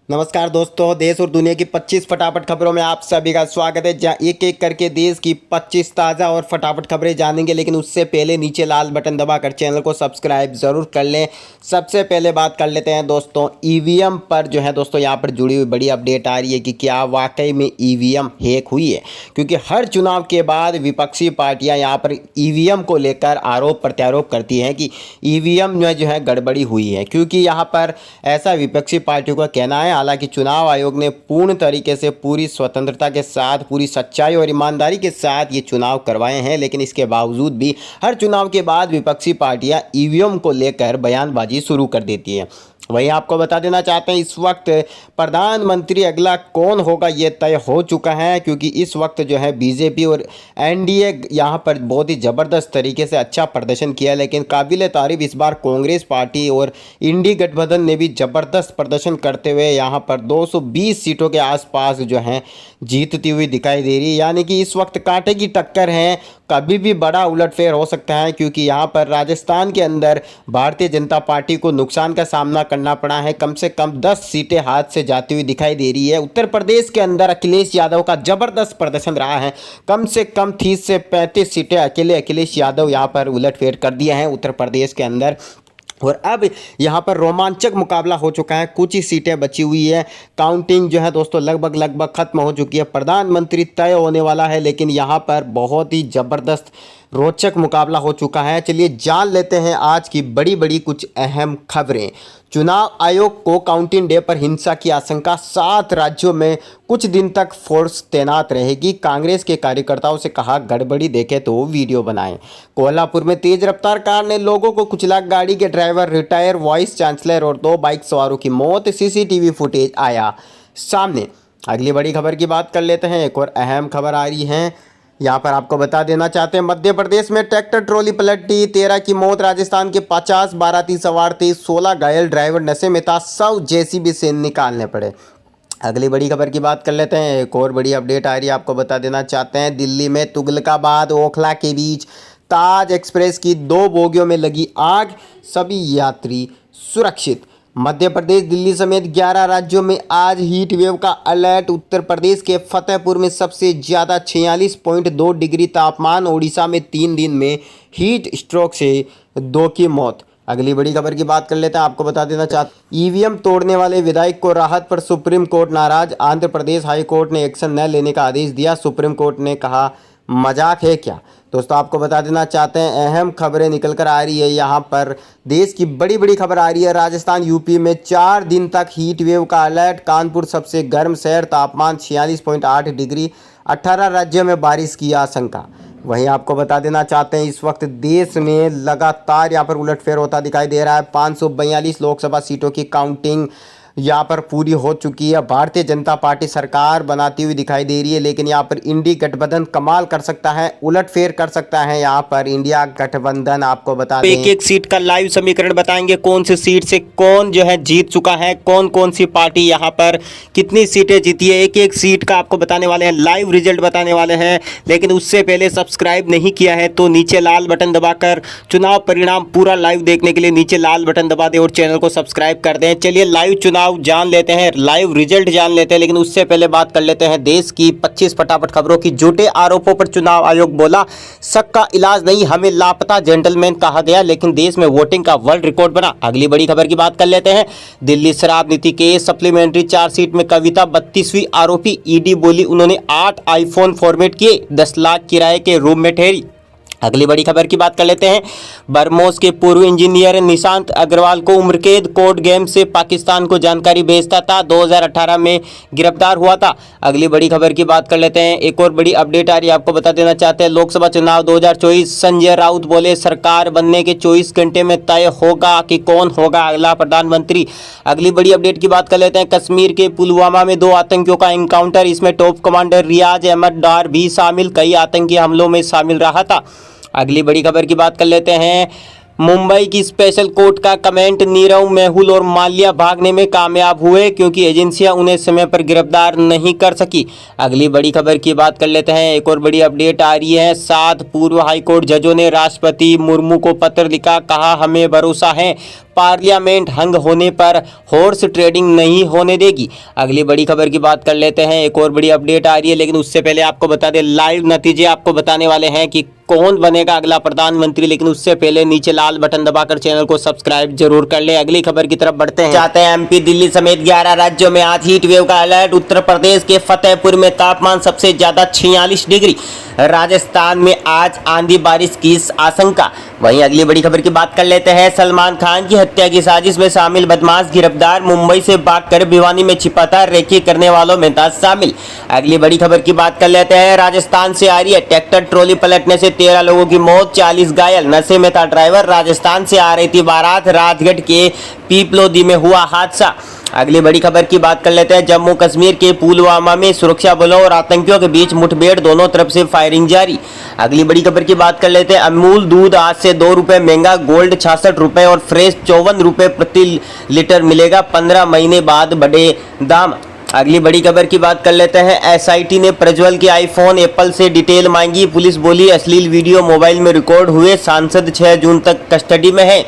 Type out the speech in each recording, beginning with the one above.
नमस्कार दोस्तों, देश और दुनिया की 25 फटाफट खबरों में आप सभी का स्वागत है। जहां एक एक करके देश की 25 ताज़ा और फटाफट खबरें जानेंगे, लेकिन उससे पहले नीचे लाल बटन दबाकर चैनल को सब्सक्राइब ज़रूर कर लें। सबसे पहले बात कर लेते हैं दोस्तों ईवीएम पर। जो है दोस्तों यहाँ पर जुड़ी हुई बड़ी अपडेट आ रही है कि क्या वाकई में ईवीएम हैक हुई है, क्योंकि हर चुनाव के बाद विपक्षी पार्टियाँ यहाँ पर ईवीएम को लेकर आरोप प्रत्यारोप करती हैं कि ईवीएम में जो है गड़बड़ी हुई है। क्योंकि यहाँ पर ऐसा विपक्षी पार्टियों का कहना है। हालांकि चुनाव आयोग ने पूर्ण तरीके से पूरी स्वतंत्रता के साथ, पूरी सच्चाई और ईमानदारी के साथ ये चुनाव करवाए हैं, लेकिन इसके बावजूद भी हर चुनाव के बाद विपक्षी पार्टियां ईवीएम को लेकर बयानबाजी शुरू कर देती हैं। वहीं आपको बता देना चाहते हैं इस वक्त प्रधानमंत्री अगला कौन होगा ये तय हो चुका है, क्योंकि इस वक्त जो है बीजेपी और एनडीए यहाँ पर बहुत ही ज़बरदस्त तरीके से अच्छा प्रदर्शन किया, लेकिन काबिल तारीफ इस बार कांग्रेस पार्टी और इंडी गठबंधन ने भी ज़बरदस्त प्रदर्शन करते हुए यहाँ पर 220 सीटों के आसपास जो है जीतती हुई दिखाई दे रही है। यानी कि इस वक्त कांटे की टक्कर है, कभी भी बड़ा उलटफेर हो सकता है, क्योंकि यहाँ पर राजस्थान के अंदर भारतीय जनता पार्टी को नुकसान का सामना करना पड़ा है। कम से कम 10 सीटें हाथ से जाती हुई दिखाई दे रही है। उत्तर प्रदेश के अंदर अखिलेश यादव का जबरदस्त प्रदर्शन रहा है। कम से कम 30 से 35 सीटें अकेले अखिलेश यादव यहाँ पर उलटफेर कर दिए हैं उत्तर प्रदेश के अंदर। और अब यहाँ पर रोमांचक मुकाबला हो चुका है, कुछ ही सीटें बची हुई है। काउंटिंग जो है दोस्तों लगभग खत्म हो चुकी है। प्रधानमंत्री तय होने वाला है, लेकिन यहाँ पर बहुत ही ज़बरदस्त रोचक मुकाबला हो चुका है। चलिए जान लेते हैं आज की बड़ी बड़ी कुछ अहम खबरें। चुनाव आयोग को काउंटिंग डे पर हिंसा की आशंका, 7 राज्यों में कुछ दिन तक फोर्स तैनात रहेगी। कांग्रेस के कार्यकर्ताओं से कहा गड़बड़ी देखे तो वीडियो बनाएं। कोल्हापुर में तेज रफ्तार कार ने लोगों को कुचला, गाड़ी के ड्राइवर रिटायर, वाइस चांसलर और 2 बाइक सवारों की मौत। सीसीटीवी फुटेज आया सामने। अगली बड़ी खबर की बात कर लेते हैं। एक और अहम खबर आ रही है, यहाँ पर आपको बता देना चाहते हैं मध्य प्रदेश में ट्रैक्टर ट्रॉली पलटी, 13 की मौत। राजस्थान के 50 बाराती सवार थे, 16 घायल, ड्राइवर नशे में था, 100 जेसीबी से निकालने पड़े। अगली बड़ी खबर की बात कर लेते हैं। एक और बड़ी अपडेट आ रही है, आपको बता देना चाहते हैं दिल्ली में तुगलकाबाद ओखला के बीच ताज एक्सप्रेस की 2 बोगियों में लगी आग, सभी यात्री सुरक्षित। मध्य प्रदेश, दिल्ली समेत 11 राज्यों में आज हीट वेव का अलर्ट। उत्तर प्रदेश के फतेहपुर में सबसे ज़्यादा 46.2 डिग्री तापमान। ओडिशा में 3 दिन में हीट स्ट्रोक से 2 की मौत। अगली बड़ी खबर की बात कर लेते हैं, आपको बता देना चाहते ईवीएम तोड़ने वाले विधायक को राहत पर सुप्रीम कोर्ट नाराज। आंध्र प्रदेश हाई कोर्ट ने एक्शन न लेने का आदेश दिया। सुप्रीम कोर्ट ने कहा मजाक है क्या। दोस्तों आपको बता देना चाहते हैं अहम खबरें निकल कर आ रही है। यहाँ पर देश की बड़ी बड़ी खबर आ रही है। राजस्थान यूपी में 4 दिन तक हीट वेव का अलर्ट। कानपुर सबसे गर्म शहर, तापमान 46.8 डिग्री। 18 राज्यों में बारिश की आशंका। वहीं आपको बता देना चाहते हैं इस वक्त देश में लगातार यहाँ पर उलटफेर होता दिखाई दे रहा है। 542 लोकसभा सीटों की काउंटिंग यहाँ पर पूरी हो चुकी है। भारतीय जनता पार्टी सरकार बनाती हुई दिखाई दे रही है, लेकिन यहाँ पर इंडी गठबंधन कमाल कर सकता है, उलटफेर कर सकता है। यहाँ पर इंडिया गठबंधन आपको बता दें एक एक सीट का लाइव समीकरण बताएंगे, कौन सी सीट से कौन जो है जीत चुका है, कौन कौन सी पार्टी यहाँ पर कितनी सीटें जीती है। एक एक सीट का आपको बताने वाले हैं, लाइव रिजल्ट बताने वाले हैं। लेकिन उससे पहले सब्सक्राइब नहीं किया है तो नीचे लाल बटन दबाकर चुनाव परिणाम पूरा लाइव देखने के लिए नीचे लाल बटन दबा दें और चैनल को सब्सक्राइब कर दें। चलिए लाइव चुनाव जान लेते हैं, लाइव रिजल्ट जान लेते हैं, लेकिन उससे पहले बात कर लेते हैं देश की 25 फटाफट खबरों की। झूठे आरोपों पर चुनाव आयोग बोला शक का इलाज नहीं, हमें लापता जेंटलमैन कहा गया, लेकिन देश में वोटिंग का वर्ल्ड रिकॉर्ड बना। अगली बड़ी खबर की बात कर लेते हैं। दिल्ली शराब नीति केस सप्लीमेंट्री चार्जशीट में कविता 32वीं आरोपी। ईडी बोली उन्होंने 8 आईफोन फॉर्मेट किए, 10 लाख किराए के रूम में ठहरी। अगली बड़ी खबर की बात कर लेते हैं। बरमोस के पूर्व इंजीनियर निशांत अग्रवाल को उम्रकैद, कोर्ट गेम से पाकिस्तान को जानकारी भेजता था, 2018 में गिरफ्तार हुआ था। अगली बड़ी खबर की बात कर लेते हैं। एक और बड़ी अपडेट आ रही है, आपको बता देना चाहते हैं लोकसभा चुनाव 2024। संजय राउत बोले सरकार बनने के 24 घंटे में तय होगा कि कौन होगा अगला प्रधानमंत्री। अगली बड़ी अपडेट की बात कर लेते हैं। कश्मीर के पुलवामा में 2 आतंकियों का एनकाउंटर, इसमें टॉप कमांडर रियाज अहमद डार भी शामिल, कई आतंकी हमलों में शामिल रहा था। अगली बड़ी खबर की बात कर लेते हैं। मुंबई की स्पेशल कोर्ट का कमेंट, नीरव, मेहुल और माल्या भागने में कामयाब हुए क्योंकि एजेंसियां उन्हें समय पर गिरफ्तार नहीं कर सकी। अगली बड़ी खबर की बात कर लेते हैं। एक और बड़ी अपडेट आ रही है। 7 पूर्व हाईकोर्ट जजों ने राष्ट्रपति मुर्मू को पत्र लिखा, कहा हमें भरोसा है पार्लियामेंट हंग होने पर हॉर्स ट्रेडिंग नहीं होने देगी। अगली बड़ी खबर की बात कर लेते हैं। एक और बड़ी अपडेट आ रही है, लेकिन उससे पहले आपको बता दें, लाइव नतीजे आपको बताने वाले हैं कि कौन बनेगा अगला प्रधानमंत्री। लेकिन उससे पहले नीचे लाल बटन दबाकर चैनल को सब्सक्राइब जरूर कर ले। अगली खबर की तरफ बढ़ते हैं। चाहते हैं एमपी, दिल्ली समेत 11 राज्यों में आज हीट वेव का अलर्ट। उत्तर प्रदेश के फतेहपुर में तापमान सबसे ज्यादा 46 डिग्री। राजस्थान में आज आंधी बारिश की आशंका। वहीं अगली बड़ी खबर की बात कर लेते हैं। सलमान खान की हत्या की साजिश में शामिल बदमाश गिरफ्तार। मुंबई से भागकर भिवानी में छिपा था, रेकी करने वालों में था शामिल। अगली बड़ी खबर की बात कर लेते हैं। राजस्थान से आ रही है, ट्रैक्टर ट्रॉली पलटने से 13 लोगों की मौत, 40 घायल। नशे में था ड्राइवर। राजस्थान से आ रही थी बारात, राजगढ़ के पीपलोदी में हुआ हादसा। अगली बड़ी खबर की बात कर लेते हैं। जम्मू कश्मीर के पुलवामा में सुरक्षा बलों और आतंकियों के बीच मुठभेड़, दोनों तरफ से फायरिंग जारी। अगली बड़ी खबर की बात कर लेते हैं। अमूल दूध आज से 2 रुपए महंगा, गोल्ड 66 रुपए और फ्रेश 54 रुपए प्रति लीटर मिलेगा। 15 महीने बाद बढ़े दाम। अगली बड़ी खबर की बात कर लेते हैं। एसआईटी ने प्रज्वल के आईफोन, एप्पल से डिटेल मांगी। पुलिस बोली अश्लील वीडियो मोबाइल में रिकॉर्ड हुए। सांसद 6 जून तक कस्टडी में है।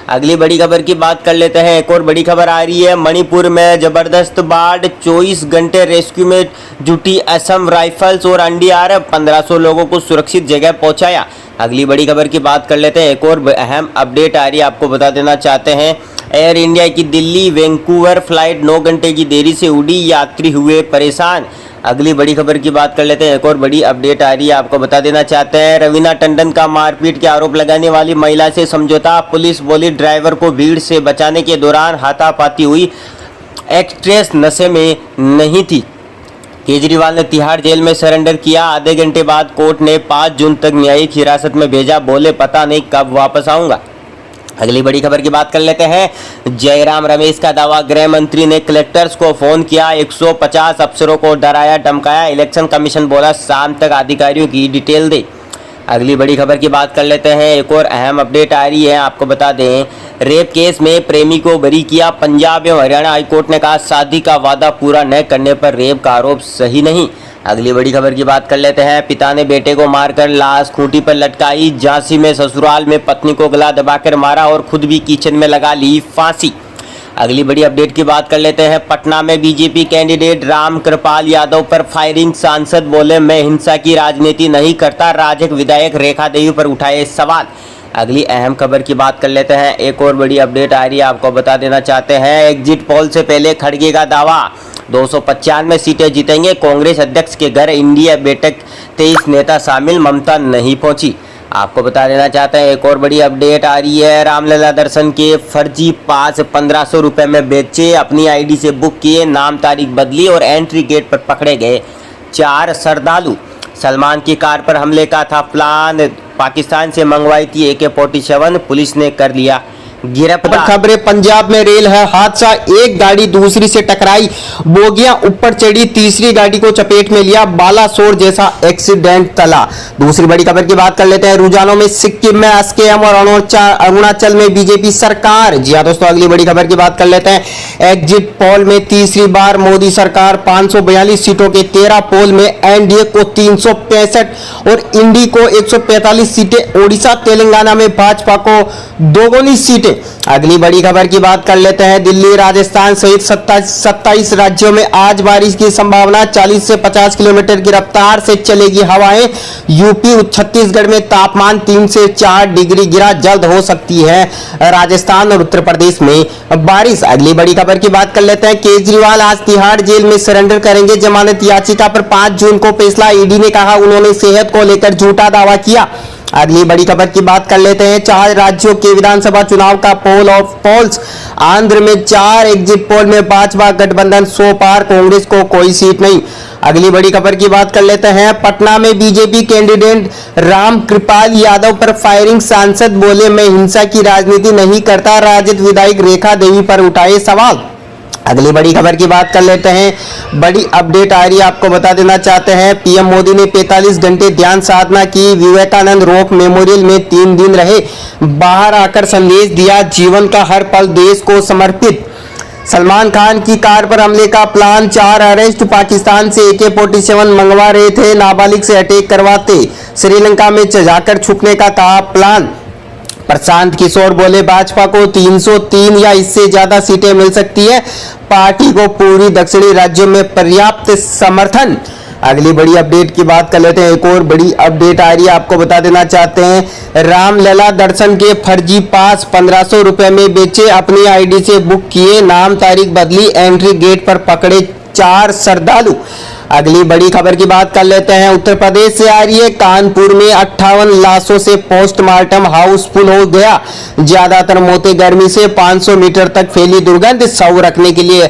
अगली बड़ी खबर की बात कर लेते हैं। एक और बड़ी खबर आ रही है। मणिपुर में जबरदस्त बाढ़, 24 घंटे रेस्क्यू में जुटी असम राइफल्स और एनडीआरएफ। 1500 लोगों को सुरक्षित जगह पहुंचाया। अगली बड़ी खबर की बात कर लेते हैं। एक और अहम अपडेट आ रही है, आपको बता देना चाहते हैं। एयर इंडिया की दिल्ली वैंकूवर फ्लाइट 9 घंटे की देरी से उड़ी, यात्री हुए परेशान। अगली बड़ी खबर की बात कर लेते हैं। एक और बड़ी अपडेट आ रही है, आपको बता देना चाहते हैं। रवीना टंडन का मारपीट के आरोप लगाने वाली महिला से समझौता। पुलिस बोली ड्राइवर को भीड़ से बचाने के दौरान हाथापाती हुई। एक्ट्रेस नशे में नहीं थी। केजरीवाल ने तिहाड़ जेल में सरेंडर किया। आधे घंटे बाद कोर्ट ने 5 जून तक न्यायिक हिरासत में भेजा। बोले पता नहीं कब वापस आऊंगा। अगली बड़ी खबर की बात कर लेते हैं। जयराम रमेश का दावा, गृह मंत्री ने कलेक्टर्स को फोन किया, 150 अफसरों को डराया धमकाया। इलेक्शन कमीशन बोला शाम तक अधिकारियों की डिटेल दे। अगली बड़ी खबर की बात कर लेते हैं। एक और अहम अपडेट आ रही है, आपको बता दें। रेप केस में प्रेमी को बरी किया। पंजाब एवं हरियाणा हाईकोर्ट ने कहा शादी का वादा पूरा न करने पर रेप का आरोप सही नहीं। अगली बड़ी खबर की बात कर लेते हैं। पिता ने बेटे को मारकर लाश खूंटी पर लटकाई। झांसी में ससुराल में पत्नी को गला दबाकर मारा और खुद भी किचन में लगा ली फांसी। अगली बड़ी अपडेट की बात कर लेते हैं। पटना में बीजेपी कैंडिडेट राम कृपाल यादव पर फायरिंग। सांसद बोले मैं हिंसा की राजनीति नहीं करता। राजग विधायक रेखा देवी पर उठाए सवाल। अगली अहम खबर की बात कर लेते हैं। एक और बड़ी अपडेट आ रही है, आपको बता देना चाहते हैं। एग्जिट पोल से पहले खड़गे का दावा, 295 सीटें जीतेंगे। कांग्रेस अध्यक्ष के घर इंडिया बैठक, 23 नेता शामिल। ममता नहीं पहुंची। आपको बता देना चाहते हैं। एक और बड़ी अपडेट आ रही है। रामलला दर्शन के फर्जी पास 1500 रुपये में बेचे। अपनी आईडी से बुक किए, नाम तारीख बदली और एंट्री गेट पर पकड़े गए 4 श्रद्धालु। सलमान की कार पर हमले का था प्लान। पाकिस्तान से मंगवाई थी AK-47, पुलिस ने कर लिया गिरफ्तार। खबरें पंजाब में रेल है हादसा, एक गाड़ी दूसरी से टकराई, बोगियां ऊपर चढ़ी, तीसरी गाड़ी को चपेट में लिया, बालासोर जैसा एक्सीडेंट टला। दूसरी बड़ी खबर की बात कर लेते हैं। रुझानों में सिक्किम में SKM और अरुणाचल में बीजेपी सरकार। जी हाँ दोस्तों, अगली बड़ी खबर की बात कर लेते हैं। एग्जिट पोल में तीसरी बार मोदी सरकार, 542 सीटों के 13 पोल में एनडीए को 365 और इंडी को 145 सीटें। ओडिशा तेलंगाना में भाजपा को दोगुनी सीटें। अगली बड़ी खबर की बात कर लेते हैं। दिल्ली राजस्थान सहित 27 राज्यों में आज बारिश की संभावना। 40 से 50 किलोमीटर की रफ्तार से चलेगी हवाएं। यूपी छत्तीसगढ़ में तापमान 3 से 4 डिग्री गिरा, जल्द हो सकती है राजस्थान और उत्तर प्रदेश में बारिश। अगली बड़ी खबर की बात कर लेते हैं। केजरीवाल आज तिहाड़ जेल में सरेंडर करेंगे। जमानत याचिका पर 5 जून को फैसला। ईडी ने कहा उन्होंने सेहत को लेकर झूठा दावा किया। अगली बड़ी खबर की बात कर लेते हैं। 4 राज्यों के विधानसभा चुनाव का पोल और पोल्स। आंध्र में 4 एग्जिट पोल में भाजपा गठबंधन 100 पार, कांग्रेस को कोई सीट नहीं। अगली बड़ी खबर की बात कर लेते हैं। पटना में बीजेपी कैंडिडेट राम कृपाल यादव पर फायरिंग। सांसद बोले मैं हिंसा की राजनीति नहीं करता। राजद विधायक रेखा देवी पर उठाए सवाल। अगली बड़ी खबर की बात कर लेते हैं। बड़ी अपडेट आ रही है, आपको बता देना चाहते हैं। पीएम मोदी ने 45 घंटे ध्यान साधना की। विवेकानंद रॉक मेमोरियल में 3 दिन रहे। बाहर आकर संदेश दिया, जीवन का हर पल देश को समर्पित। सलमान खान की कार पर हमले का प्लान, 4 अरेस्ट। पाकिस्तान से AK-47 मंगवा रहे थे, नाबालिग से अटैक करवाते। श्रीलंका में जाकर छुपने का कहा प्लान। प्रशांत किशोर बोले भाजपा को 303 या इससे ज्यादा सीटें मिल सकती है, पार्टी को पूरी दक्षिणी राज्यों में पर्याप्त समर्थन। अगली बड़ी अपडेट की बात कर लेते हैं। एक और बड़ी अपडेट आ रही है, आपको बता देना चाहते हैं, रामलला दर्शन के फर्जी पास 1500 रुपए में बेचे, अपनी आईडी से बुक किए, नाम तारीख बदली, एंट्री गेट पर पकड़े 4 श्रद्धालु। अगली बड़ी खबर की बात कर लेते हैं। उत्तर प्रदेश से आ रही है, कानपुर में 58 लाशों से पोस्टमार्टम हाउसफुल हो गया, ज्यादातर मौतें गर्मी से, 500 मीटर तक फैली दुर्गंध, शव रखने के लिए